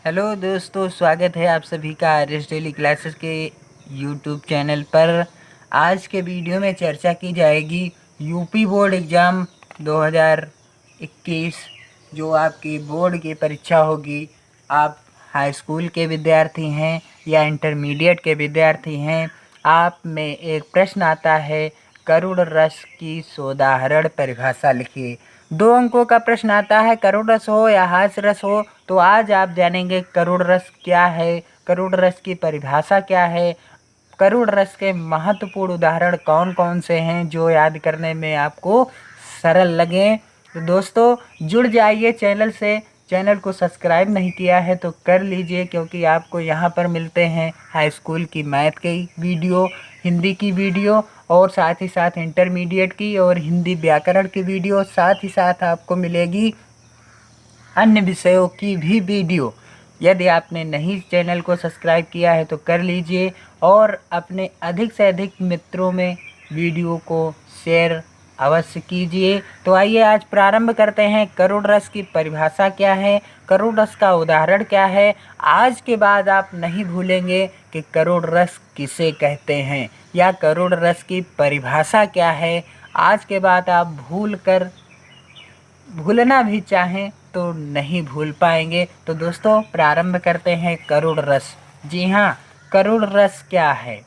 Hello दोस्तों, स्वागत है आप सभी का आर.एस. डेली क्लासेस के यूट्यूब चैनल पर। आज के वीडियो में चर्चा की जाएगी यूपी बोर्ड एग्ज़ाम 2021 जो आपकी बोर्ड की परीक्षा होगी। आप हाई स्कूल के विद्यार्थी हैं या इंटरमीडिएट के विद्यार्थी हैं, आप में एक प्रश्न आता है, करुड़ रस की सोदाहरण परिभाषा लिखिए। 2 अंकों का प्रश्न आता है, करुड़ रस हो या हास्य रस हो। तो आज आप जानेंगे करुड़ रस क्या है, करुड़ रस की परिभाषा क्या है, करुड़ रस के महत्वपूर्ण उदाहरण कौन कौन से हैं जो याद करने में आपको सरल लगें। तो दोस्तों जुड़ जाइए चैनल से। चैनल को सब्सक्राइब नहीं किया है तो कर लीजिए, क्योंकि आपको यहाँ पर मिलते हैं हाई स्कूल की मैथ की वीडियो, हिंदी की वीडियो और साथ ही साथ इंटरमीडिएट की और हिंदी व्याकरण की वीडियो। साथ ही साथ आपको मिलेगी अन्य विषयों की भी वीडियो। यदि आपने नहीं चैनल को सब्सक्राइब किया है तो कर लीजिए और अपने अधिक से अधिक मित्रों में वीडियो को शेयर अवश्य कीजिए। तो आइए आज प्रारंभ करते हैं। करुड़ रस की परिभाषा क्या है, करुड़ रस का उदाहरण क्या है। आज के बाद आप नहीं भूलेंगे कि करुड़ रस किसे कहते हैं या करुड़ रस की परिभाषा क्या है। आज के बाद आप भूलना भी चाहें तो नहीं भूल पाएंगे। तो दोस्तों प्रारंभ करते हैं करुड़ रस। जी हाँ, करुड़ रस क्या है,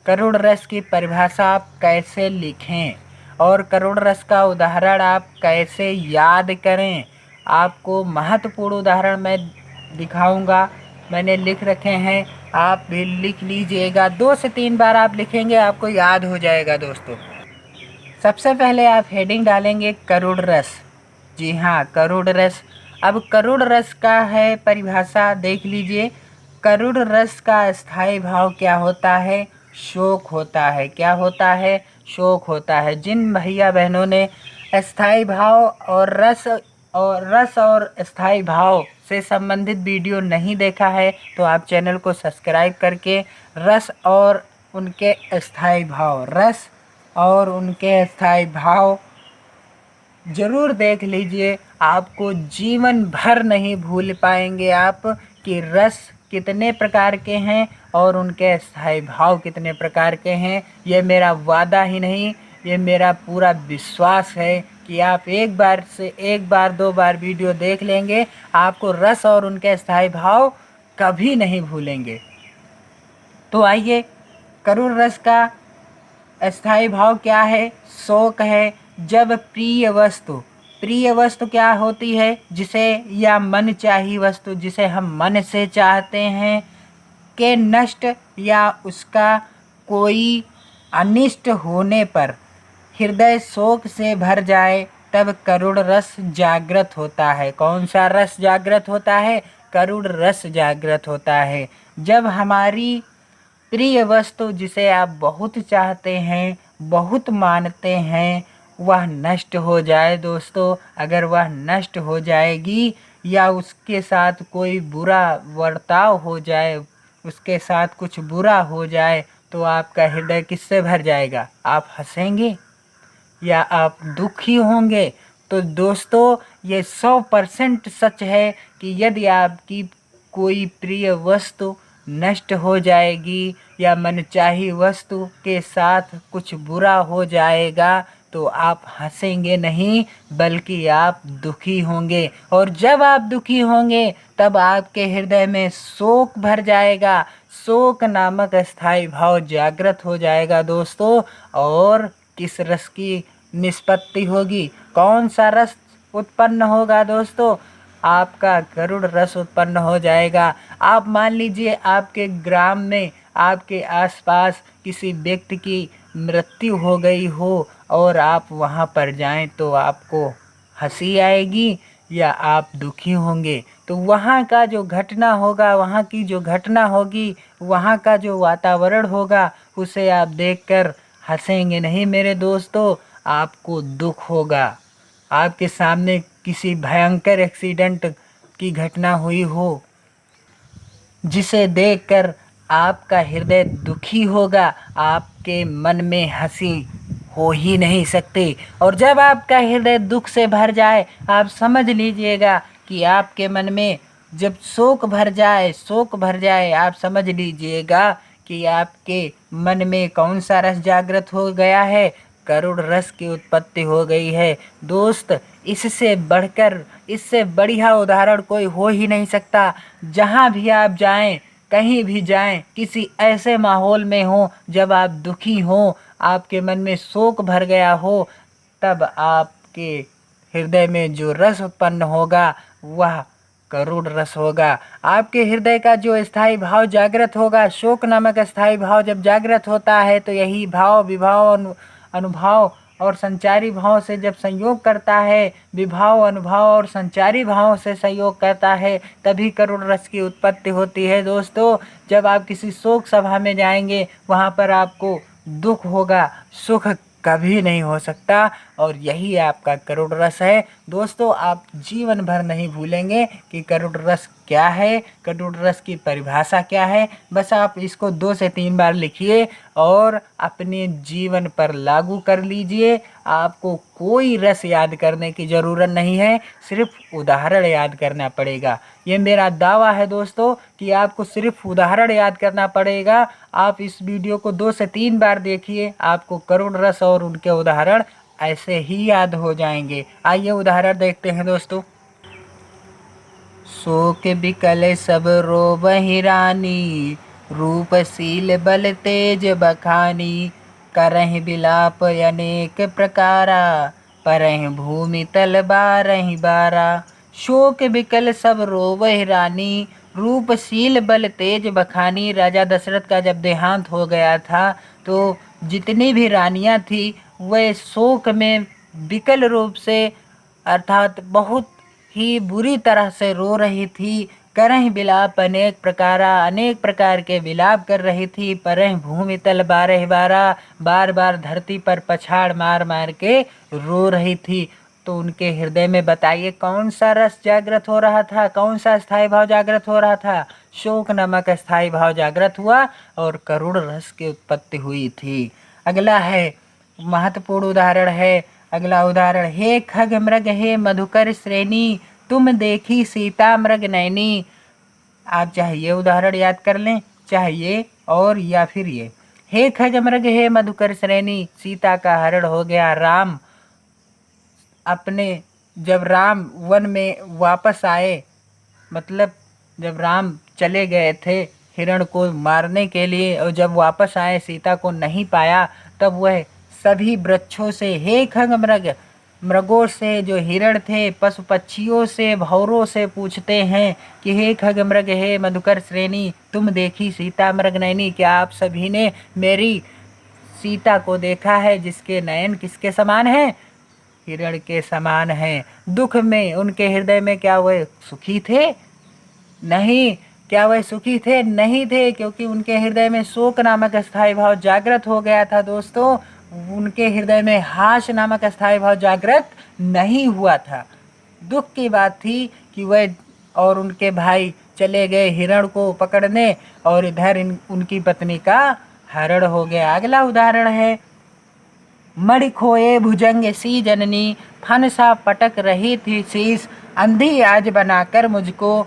करुड़ रस की परिभाषा आप कैसे लिखें और करुड़ रस का उदाहरण आप कैसे याद करें। आपको महत्वपूर्ण उदाहरण मैं दिखाऊंगा, मैंने लिख रखे हैं, आप भी लिख लीजिएगा। 2 से 3 बार आप लिखेंगे, आपको याद हो जाएगा। दोस्तों सबसे पहले आप हेडिंग डालेंगे करुड़ रस। जी हाँ, करुड़ रस। अब करुड़ रस का है परिभाषा देख लीजिए। करुड़ रस का स्थायी भाव क्या होता है? शोक होता है। क्या होता है? शोक होता है। जिन भैया बहनों ने स्थायी भाव और रस और स्थायी भाव से संबंधित वीडियो नहीं देखा है तो आप चैनल को सब्सक्राइब करके रस और उनके स्थायी भाव ज़रूर देख लीजिए। आपको जीवन भर नहीं भूल पाएंगे आप कि रस कितने प्रकार के हैं और उनके स्थायी भाव कितने प्रकार के हैं। ये मेरा वादा ही नहीं, ये मेरा पूरा विश्वास है कि आप एक बार 2 बार वीडियो देख लेंगे, आपको रस और उनके स्थायी भाव कभी नहीं भूलेंगे। तो आइए, करुड़ रस का अस्थाई भाव क्या है? शोक है। जब प्रिय वस्तु क्या होती है? जिसे या मन चाही वस्तु जिसे हम मन से चाहते हैं के नष्ट या उसका कोई अनिष्ट होने पर हृदय शोक से भर जाए तब करुड़ रस जागृत होता है। कौन सा रस जागृत होता है? करुड़ रस जागृत होता है। जब हमारी प्रिय वस्तु जिसे आप बहुत चाहते हैं, बहुत मानते हैं, वह नष्ट हो जाए। दोस्तों अगर वह नष्ट हो जाएगी या उसके साथ कोई बुरा बर्ताव हो जाए, उसके साथ कुछ बुरा हो जाए तो आपका हृदय किससे भर जाएगा? आप हंसेंगे या आप दुखी होंगे? तो दोस्तों ये 100% सच है कि यदि आपकी कोई प्रिय वस्तु नष्ट हो जाएगी या मनचाही वस्तु के साथ कुछ बुरा हो जाएगा तो आप हंसेंगे नहीं बल्कि आप दुखी होंगे। और जब आप दुखी होंगे तब आपके हृदय में शोक भर जाएगा। शोक नामक स्थायी भाव जागृत हो जाएगा दोस्तों। और किस रस की निष्पत्ति होगी? कौन सा रस उत्पन्न होगा दोस्तों? आपका करुड़ रस उत्पन्न हो जाएगा। आप मान लीजिए आपके ग्राम में, आपके आसपास किसी व्यक्ति की मृत्यु हो गई हो और आप वहां पर जाएं तो आपको हंसी आएगी या आप दुखी होंगे? तो वहाँ का जो घटना होगा, वहाँ की जो घटना होगी, वहाँ का जो वातावरण होगा उसे आप देखकर हंसेंगे नहीं मेरे दोस्तों, आपको दुख होगा। आपके सामने किसी भयंकर एक्सीडेंट की घटना हुई हो जिसे देखकर आपका हृदय दुखी होगा, आपके मन में हंसी हो ही नहीं सकती। और जब आपका हृदय दुख से भर जाए, आप समझ लीजिएगा कि आपके मन में जब शोक भर जाए आप समझ लीजिएगा कि आपके मन में कौन सा रस जागृत हो गया है, करुण रस की उत्पत्ति हो गई है। दोस्त, इससे बढ़कर, इससे बढ़िया उदाहरण कोई हो ही नहीं सकता। जहाँ भी आप जाएं, कहीं भी जाएं, किसी ऐसे माहौल में हो जब आप दुखी हो, आपके मन में शोक भर गया हो, तब आपके हृदय में जो रस उत्पन्न होगा वह करुण रस होगा। आपके हृदय का जो स्थायी भाव जागृत होगा, शोक नामक स्थायी भाव जब जागृत होता है तो यही भाव विभाव अनुभाव और संचारी भाव से जब संयोग करता है, विभाव अनुभाव और संचारी भाव से संयोग करता है, तभी करुण रस की उत्पत्ति होती है। दोस्तों, जब आप किसी शोक सभा में जाएंगे वहाँ पर आपको दुख होगा, सुख कभी नहीं हो सकता, और यही आपका करुण रस है। दोस्तों, आप जीवन भर नहीं भूलेंगे कि करुण रस क्या है, करुण रस की परिभाषा क्या है। बस आप इसको 2 से 3 बार लिखिए और अपने जीवन पर लागू कर लीजिए। आपको कोई रस याद करने की ज़रूरत नहीं है, सिर्फ उदाहरण याद करना पड़ेगा। ये मेरा दावा है दोस्तों कि आपको सिर्फ उदाहरण याद करना पड़ेगा। आप इस वीडियो को 2 से 3 बार देखिए, आपको करुण रस और उनके उदाहरण ऐसे ही याद हो जाएंगे। आइए उदाहरण देखते हैं दोस्तों। शोक बिकल सब रोबहि रानी, रूपशील बल तेज बखानी, करहि बिलाप अनेक प्रकारा, परहि भूमि तल बारहि बारा। शोक बिकल सब रोबहि रानी, रूपशील बल तेज बखानी। राजा दशरथ का जब देहांत हो गया था तो जितनी भी रानियां थी वह शोक में विकल रूप से, अर्थात बहुत ही बुरी तरह से रो रही थी। करहि बिलाप अनेक प्रकारा, अनेक प्रकार के विलाप कर रही थी। परहि भूमि तल बारहि बारा, बार बार धरती पर पछाड़ मार मार के रो रही थी। तो उनके हृदय में बताइए कौन सा रस जागृत हो रहा था, कौन सा स्थायी भाव जागृत हो रहा था? शोक नामक स्थायी भाव जागृत हुआ और करुण रस की उत्पत्ति हुई थी। अगला है, महत्वपूर्ण उदाहरण है। अगला उदाहरण, हे खग मृग हे मधुकर श्रेणी, तुम देखी सीता मृग नैनी। आप चाहे ये उदाहरण याद कर लें, चाहे ये और या फिर ये। हे खग मृग हे मधुकर श्रेणी, सीता का हरण हो गया। राम अपने, जब राम वन में वापस आए, मतलब जब राम चले गए थे हिरण को मारने के लिए, और जब वापस आए सीता को नहीं पाया, तब वह सभी वृक्षों से, हे खग मृग, मृगों से, जो हिरण थे, पशु पक्षियों से, भौरों से पूछते हैं कि हे खग मृग हे मधुकर श्रेणी, तुम देखी सीता मृग नैनी, क्या आप सभी ने मेरी सीता को देखा है जिसके नयन किसके समान हैं? हिरण के समान हैं। दुख में उनके हृदय में क्या वह सुखी थे? नहीं। क्या वह सुखी थे? नहीं थे, क्योंकि उनके हृदय में शोक नामक स्थायी भाव जागृत हो गया था। दोस्तों, उनके हृदय में हास नामक स्थायी भाव जागृत नहीं हुआ था। दुख की बात थी कि वह और उनके भाई चले गए हिरण को पकड़ने, और इधर उनकी पत्नी का हरण हो गया। अगला उदाहरण है, मणि खोए भुजंग सी जननी, फन सा पटक रही थी शीश, अंधी आज बनाकर मुझको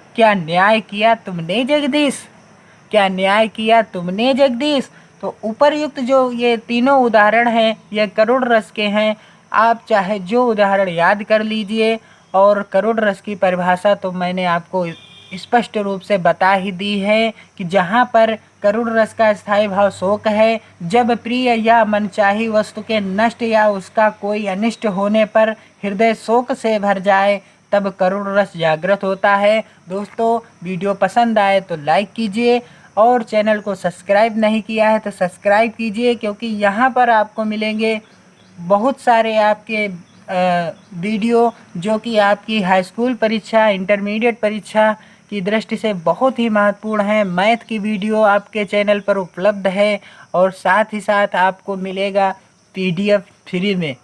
क्या न्याय किया तुमने जगदीश। क्या न्याय किया तुमने जगदीश। तो उपरयुक्त जो ये तीनों उदाहरण हैं ये करुण रस के हैं। आप चाहे जो उदाहरण याद कर लीजिए, और करुण रस की परिभाषा तो मैंने आपको स्पष्ट रूप से बता ही दी है कि जहाँ पर करुण रस का स्थायी भाव शोक है, जब प्रिय या मनचाही वस्तु के नष्ट या उसका कोई अनिष्ट होने पर हृदय शोक से भर जाए, तब करुण रस जागृत होता है। दोस्तों, वीडियो पसंद आए तो लाइक कीजिए, और चैनल को सब्सक्राइब नहीं किया है तो सब्सक्राइब कीजिए, क्योंकि यहाँ पर आपको मिलेंगे बहुत सारे आपके वीडियो जो कि आपकी हाई स्कूल परीक्षा, इंटरमीडिएट परीक्षा की दृष्टि से बहुत ही महत्वपूर्ण है। मैथ की वीडियो आपके चैनल पर उपलब्ध है, और साथ ही साथ आपको मिलेगा पीडीएफ फ्री में।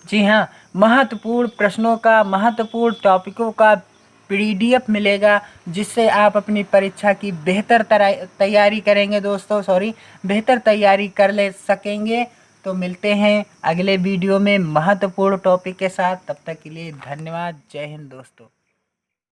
जी हाँ, महत्वपूर्ण प्रश्नों का, महत्वपूर्ण टॉपिकों का पीडीएफ मिलेगा, जिससे आप अपनी परीक्षा की बेहतर तैयारी करेंगे। दोस्तों बेहतर तैयारी कर ले सकेंगे। तो मिलते हैं अगले वीडियो में महत्वपूर्ण टॉपिक के साथ। तब तक के लिए धन्यवाद। जय हिंद दोस्तों।